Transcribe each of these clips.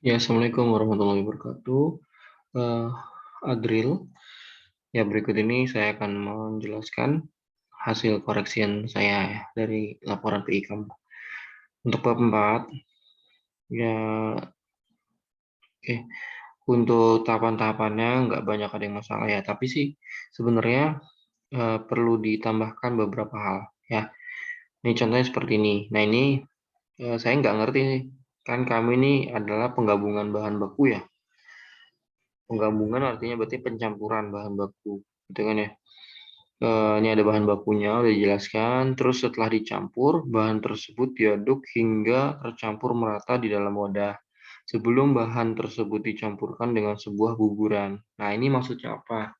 Ya, assalamualaikum warahmatullahi wabarakatuh. Eh, Adril, ya berikut ini saya akan menjelaskan hasil koreksian saya ya, dari laporan PI kamu. Untuk bab 4, ya oke. Untuk tahapan-tahapannya nggak banyak ada yang masalah ya, tapi sih sebenarnya perlu ditambahkan beberapa hal ya. Ini contohnya seperti ini. Nah ini saya nggak ngerti nih, kan kami ini adalah penggabungan bahan baku ya. Penggabungan artinya berarti pencampuran bahan baku, gitu kan ya. Ini ada bahan bakunya, udah dijelaskan. Terus setelah dicampur, bahan tersebut diaduk hingga tercampur merata di dalam wadah. Sebelum bahan tersebut dicampurkan dengan sebuah buburan. Nah, ini maksudnya apa?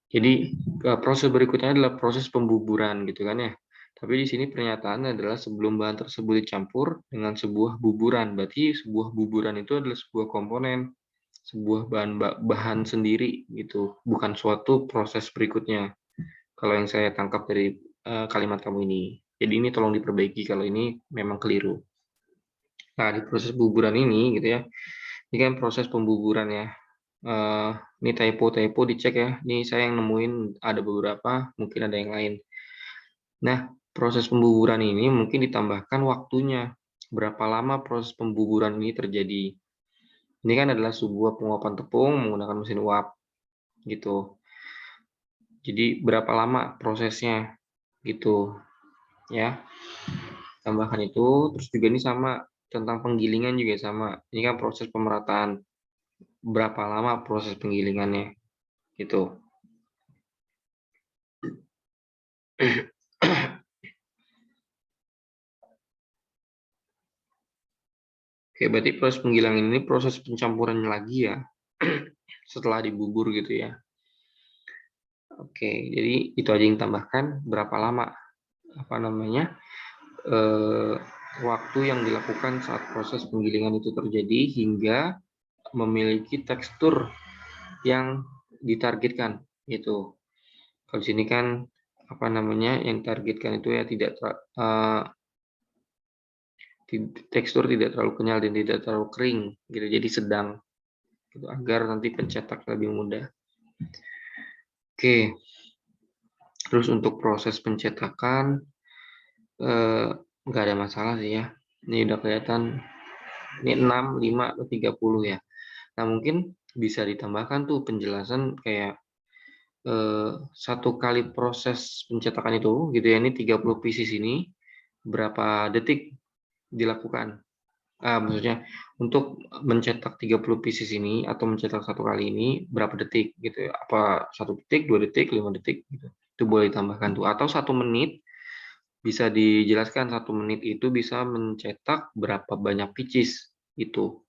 Jadi, proses berikutnya adalah proses pembuburan, gitu kan ya. Tapi di sini pernyataan adalah sebelum bahan tersebut dicampur dengan sebuah buburan. Berarti sebuah buburan itu adalah sebuah komponen, sebuah bahan sendiri, gitu. Bukan suatu proses berikutnya. Kalau yang saya tangkap dari kalimat kamu ini. Jadi ini tolong diperbaiki kalau ini memang keliru. Nah, di proses buburan ini gitu ya. Ini kan proses pembuburan ya. Ini typo dicek ya. Ini saya yang nemuin ada beberapa, mungkin ada yang lain. Nah, proses pembuburan ini mungkin ditambahkan waktunya. Berapa lama proses pembuburan ini terjadi? Ini kan adalah sebuah penguapan tepung menggunakan mesin uap gitu. Jadi berapa lama prosesnya gitu ya. Tambahkan itu, terus juga ini sama tentang penggilingan juga sama. Ini kan proses pemerataan. Berapa lama proses penggilingannya gitu. Oke, berarti proses penggilingan ini proses pencampuran lagi ya. Setelah dibubur gitu ya. Oke, jadi itu aja yang tambahkan. Berapa lama apa namanya eh, waktu yang dilakukan saat proses penggilingan itu terjadi hingga memiliki tekstur yang ditargetkan gitu. Kalau di sini kan apa namanya yang targetkan itu ya tidak tekstur tidak terlalu kenyal dan tidak terlalu kering gitu, jadi sedang gitu, agar nanti pencetak lebih mudah. Oke, terus untuk proses pencetakan nggak ada masalah sih ya. Ini udah kelihatan, ini 6, 5, atau 30 ya. Nah mungkin bisa ditambahkan tuh penjelasan kayak satu kali proses pencetakan itu gitu ya, ini 30 pieces ini berapa detik dilakukan. Maksudnya untuk mencetak 30 pieces ini atau mencetak satu kali ini berapa detik gitu ya? Apa 1 detik, 2 detik, 5 detik gitu. Itu boleh ditambahkan tuh. Atau 1 menit bisa dijelaskan 1 menit itu bisa mencetak berapa banyak pieces itu.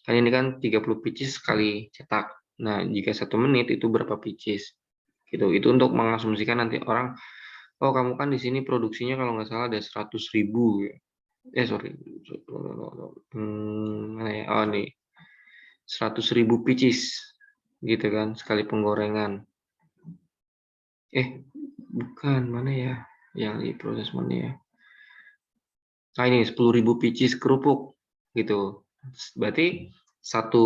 Kan ini kan 30 pieces sekali cetak. Nah, jika 1 menit itu berapa pieces gitu. Itu untuk mengasumsikan nanti orang, oh kamu kan di sini produksinya kalau nggak salah ada 100.000 ya. Sorry, mana ya? Oh nih, 100.000 pieces gitu kan sekali penggorengan. Bukan, mana ya yang di proses mana ya? Nah ini 10.000 pieces kerupuk gitu. Berarti satu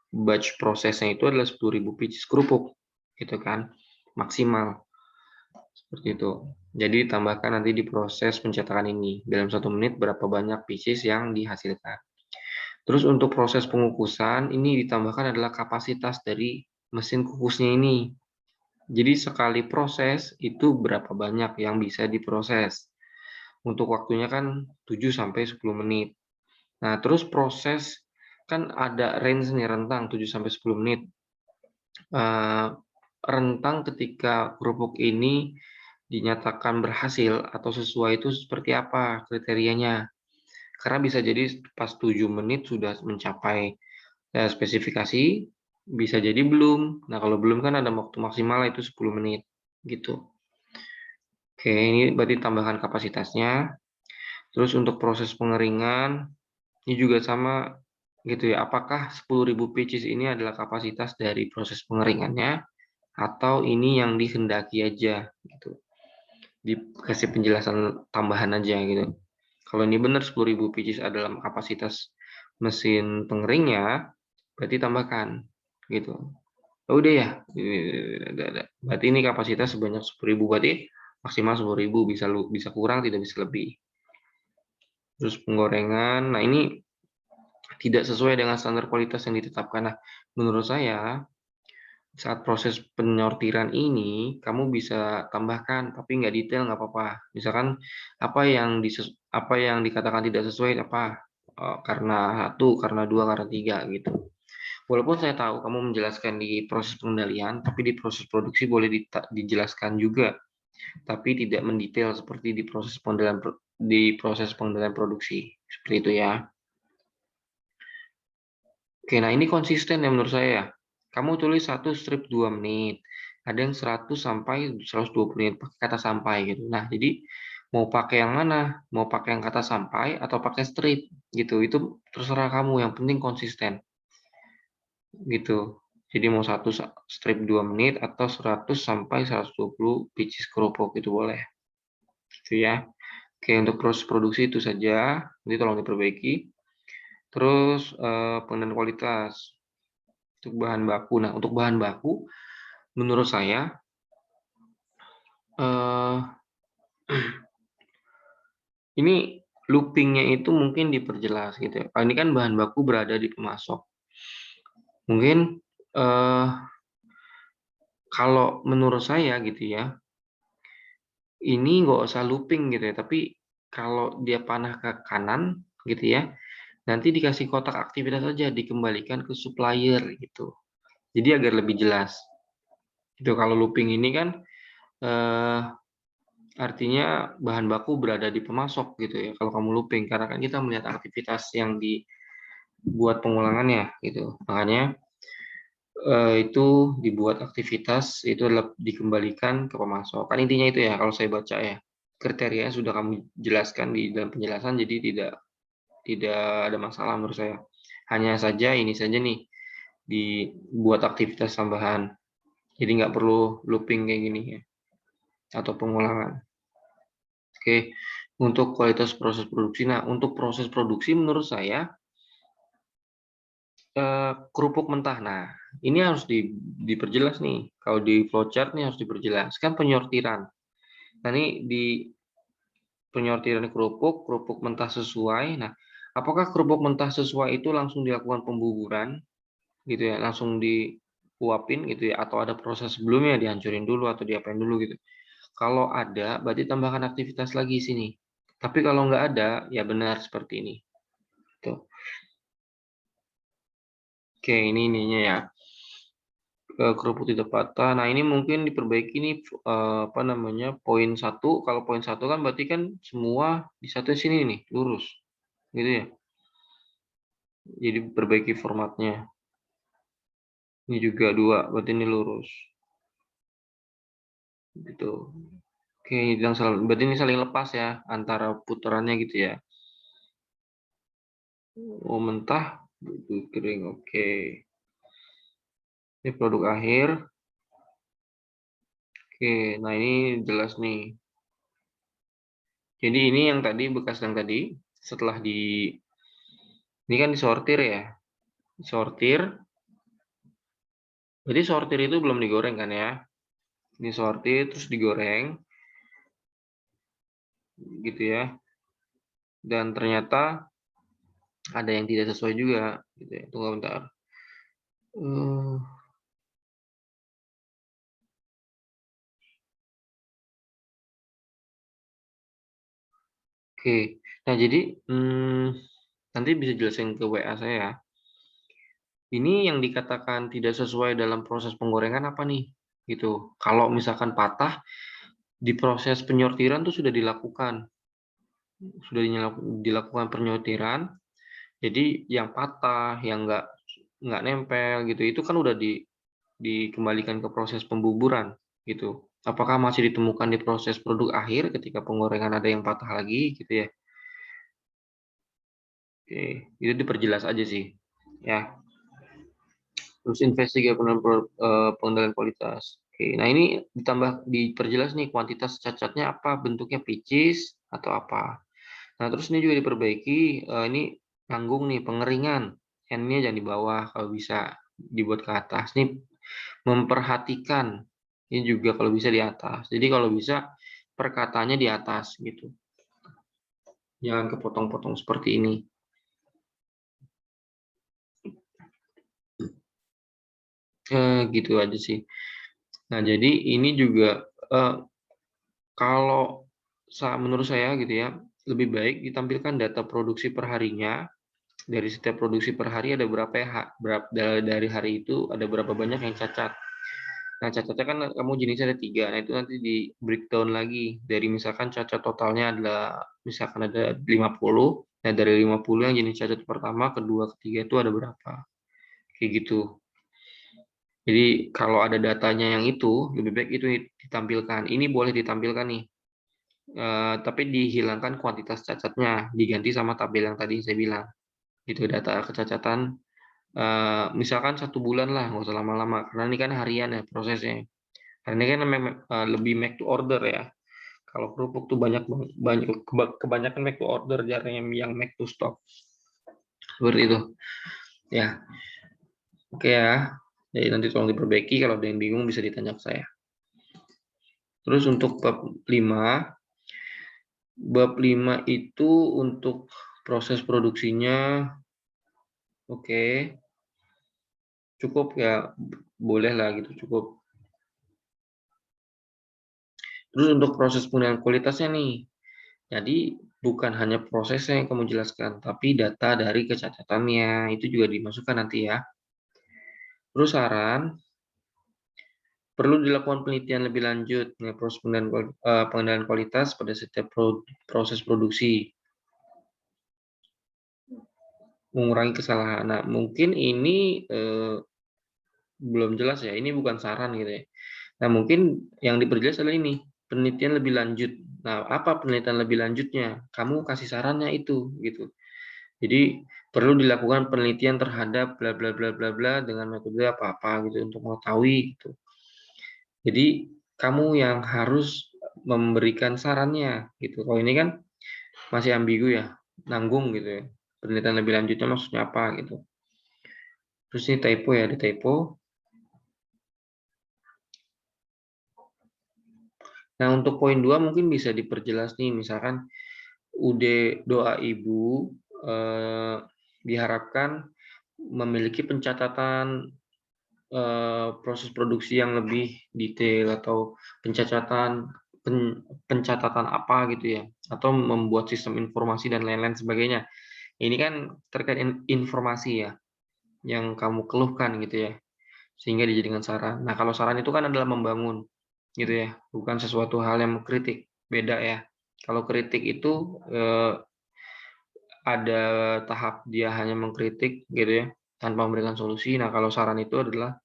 batch prosesnya itu adalah 10.000 pieces kerupuk gitu kan, maksimal seperti itu. Jadi tambahkan nanti di proses pencetakan ini dalam 1 menit berapa banyak pieces yang dihasilkan. Terus untuk proses pengukusan ini ditambahkan adalah kapasitas dari mesin kukusnya ini. Jadi sekali proses itu berapa banyak yang bisa diproses. Untuk waktunya kan 7 sampai 10 menit. Nah, terus proses kan ada range nih, rentang 7 sampai 10 menit. Rentang ketika kerupuk ini dinyatakan berhasil atau sesuai itu seperti apa kriterianya? Karena bisa jadi pas 7 menit sudah mencapai spesifikasi, bisa jadi belum. Nah, kalau belum kan ada waktu maksimal itu 10 menit gitu. Oke, ini berarti tambahan kapasitasnya. Terus untuk proses pengeringan, ini juga sama gitu ya. Apakah 10.000 pieces ini adalah kapasitas dari proses pengeringannya atau ini yang dikehendaki aja gitu. Dikasih penjelasan tambahan aja gitu. Kalau ini benar 10.000 pieces adalah kapasitas mesin pengeringnya, berarti tambahkan gitu. Oh, udah ya. Berarti ini kapasitas sebanyak 10.000, berarti maksimal 10.000, bisa kurang, tidak bisa lebih. Terus penggorengan, nah ini tidak sesuai dengan standar kualitas yang ditetapkan. Nah, menurut saya saat proses penyortiran ini kamu bisa tambahkan, tapi nggak detail nggak apa-apa. Misalkan apa yang dikatakan tidak sesuai apa, karena satu, karena dua, karena tiga gitu. Walaupun saya tahu kamu menjelaskan di proses pengendalian, tapi di proses produksi boleh dijelaskan juga, tapi tidak mendetail seperti di proses pengendalian produksi. Seperti itu ya. Oke, nah ini konsisten ya menurut saya. Kamu tulis satu strip 2 menit. Ada yang 100 sampai 120 menit pakai kata sampai gitu. Nah, jadi mau pakai yang mana? Mau pakai yang kata sampai atau pakai strip gitu. Itu terserah kamu, yang penting konsisten gitu. Jadi mau satu strip 2 menit atau 100 sampai 120 pieces kerupuk itu boleh. Gitu ya. Oke, untuk proses produksi itu saja. Nanti tolong diperbaiki. Terus pengendalian kualitas. Untuk bahan baku. Nah, untuk bahan baku, menurut saya, eh, ini loopingnya itu mungkin diperjelas gitu ya. Ini kan bahan baku berada di pemasok. Mungkin eh, kalau menurut saya gitu ya, ini nggak usah looping gitu ya. Tapi kalau dia panah ke kanan gitu ya, nanti dikasih kotak aktivitas saja, dikembalikan ke supplier gitu. Jadi agar lebih jelas. Itu kalau looping ini kan eh, artinya bahan baku berada di pemasok gitu ya. Kalau kamu looping, karena kan kita melihat aktivitas yang dibuat pengulangannya gitu. Makanya itu dibuat aktivitas itu adalah dikembalikan ke pemasok. Kan intinya itu ya kalau saya baca ya. Kriterianya sudah kamu jelaskan di dalam penjelasan, jadi tidak ada masalah menurut saya. Hanya saja ini saja nih dibuat aktivitas tambahan. Jadi nggak perlu looping kayak gini ya, atau pengulangan. Oke, untuk kualitas proses produksi. Nah, untuk proses produksi menurut saya kerupuk mentah. Nah, ini harus diperjelas nih. Kalau di flowchart nih harus diperjelas. Kan penyortiran. Nah, ini di penyortiran kerupuk, kerupuk mentah sesuai. Nah, apakah kerupuk mentah sesuai itu langsung dilakukan pembuburan gitu ya, langsung diuapin gitu ya, atau ada proses sebelumnya dihancurin dulu atau diapain dulu gitu. Kalau ada, berarti tambahkan aktivitas lagi sini. Tapi kalau nggak ada, ya benar seperti ini. Tuh. Oke, ini ininya ya. Kerupuk tidak patah. Nah, ini mungkin diperbaiki nih apa namanya? Poin satu. Kalau poin satu kan berarti kan semua di satu sini nih, lurus. Gitu ya. Jadi perbaiki formatnya. Ini juga dua, berarti ini lurus. Gitu. Oke, berarti ini saling lepas ya antara putarannya gitu ya. Oh, mentah, kering. Oke. Ini produk akhir. Oke, nah ini jelas nih. Jadi ini yang tadi bekas yang tadi setelah ini kan disortir ya. Disortir. Berarti sortir itu belum digoreng kan ya? Ini sortir terus digoreng gitu ya. Dan ternyata ada yang tidak sesuai juga gitu ya. Tunggu bentar. Uh, Oke. Nah, jadi nanti bisa jelasin ke WA saya ya. Ini yang dikatakan tidak sesuai dalam proses penggorengan apa nih? Gitu. Kalau misalkan patah, di proses penyortiran tuh sudah dilakukan penyortiran. Jadi yang patah, yang nggak nempel gitu, itu kan udah dikembalikan ke proses pembuburan gitu. Apakah masih ditemukan di proses produk akhir ketika penggorengan ada yang patah lagi gitu ya? Oke, itu diperjelas aja sih. Ya, terus investigasi pengendalian kualitas. Oke, nah ini diperjelas nih kuantitas cacatnya apa, bentuknya pieces atau apa. Nah, terus ini juga diperbaiki, ini nanggung nih, pengeringan, N-nya jangan di bawah, kalau bisa dibuat ke atas. Nih, memperhatikan, ini juga kalau bisa di atas. Jadi kalau bisa perkataannya di atas gitu, jangan kepotong-potong seperti ini. Gitu aja sih. Nah, jadi ini juga, kalau menurut saya gitu ya, lebih baik ditampilkan data produksi per harinya. Dari setiap produksi per hari ada berapa ya, dari hari itu ada berapa banyak yang cacat. Nah, cacatnya kan kamu jenisnya ada 3. Nah, itu nanti di breakdown lagi. Dari misalkan cacat totalnya adalah misalkan ada 50. Nah, dari 50 yang jenis cacat pertama, kedua, ketiga itu ada berapa. Kayak gitu. Jadi kalau ada datanya yang itu, lebih baik itu ditampilkan. Ini boleh ditampilkan nih. Tapi dihilangkan kuantitas cacatnya, diganti sama tabel yang tadi saya bilang. Gitu, data kecacatan. Misalkan 1 bulan lah, nggak usah lama-lama. Karena ini kan harian ya prosesnya. Karena ini kan lebih make to order ya. Kalau kerupuk tuh kebanyakan make to order, jarang yang make to stock. Seperti itu. Ya, oke ya. Jadi nanti tolong diperbaiki, kalau ada yang bingung bisa ditanya ke saya. Terus untuk bab 5 itu untuk proses produksinya, oke, cukup ya, boleh lah gitu, cukup. Terus untuk proses penilaian kualitasnya nih, jadi bukan hanya prosesnya yang kamu jelaskan, tapi data dari kecacatannya, itu juga dimasukkan nanti ya. Terus saran, perlu dilakukan penelitian lebih lanjut mengenai proses pengendalian kualitas pada setiap proses produksi, mengurangi kesalahan. Nah, mungkin ini belum jelas ya, ini bukan saran gitu ya. Nah, mungkin yang diperjelas adalah ini, penelitian lebih lanjut. Nah, apa penelitian lebih lanjutnya? Kamu kasih sarannya itu, gitu. Jadi, perlu dilakukan penelitian terhadap bla bla bla bla bla dengan metode apa-apa gitu untuk mengetahui gitu. Jadi, kamu yang harus memberikan sarannya gitu. Kalau ini kan masih ambigu ya, nanggung gitu ya. Penelitian lebih lanjutnya maksudnya apa gitu. Terus ini typo ya, di typo. Nah, untuk poin 2 mungkin bisa diperjelas nih, misalkan doa ibu diharapkan memiliki pencatatan proses produksi yang lebih detail, atau pencatatan apa gitu ya, atau membuat sistem informasi dan lain-lain sebagainya. Ini kan terkait informasi ya, yang kamu keluhkan gitu ya, sehingga dijadikan saran. Nah, kalau saran itu kan adalah membangun gitu ya, bukan sesuatu hal yang mengkritik, beda ya. Kalau kritik itu ada tahap dia hanya mengkritik gitu ya, tanpa memberikan solusi. Nah, kalau saran itu adalah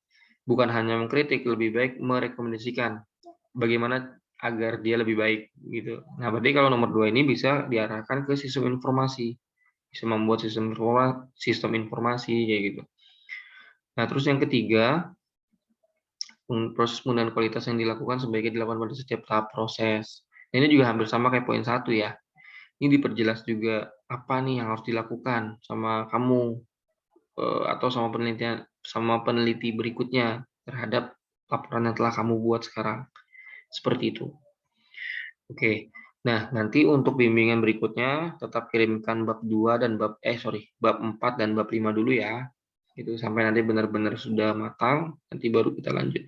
bukan hanya mengkritik, lebih baik merekomendasikan bagaimana agar dia lebih baik gitu. Nah, berarti kalau nomor 2 ini bisa diarahkan ke sistem informasi, bisa membuat sistem informasi kayak gitu. Nah, terus yang ketiga, proses pengendalian kualitas yang dilakukan sebaiknya dilakukan pada setiap tahap proses. Ini juga hampir sama kayak poin 1 ya. Ini diperjelas juga apa nih yang harus dilakukan sama kamu, atau sama peneliti berikutnya terhadap laporan yang telah kamu buat sekarang. Seperti itu. Oke. Nah, nanti untuk bimbingan berikutnya tetap kirimkan bab 2 dan bab 4 dan bab 5 dulu ya. Itu sampai nanti benar-benar sudah matang, nanti baru kita lanjut.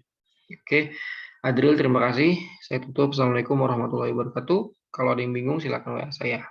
Oke. Adril, terima kasih. Saya tutup. Assalamualaikum warahmatullahi wabarakatuh. Kalau ada yang bingung silakan WA saya.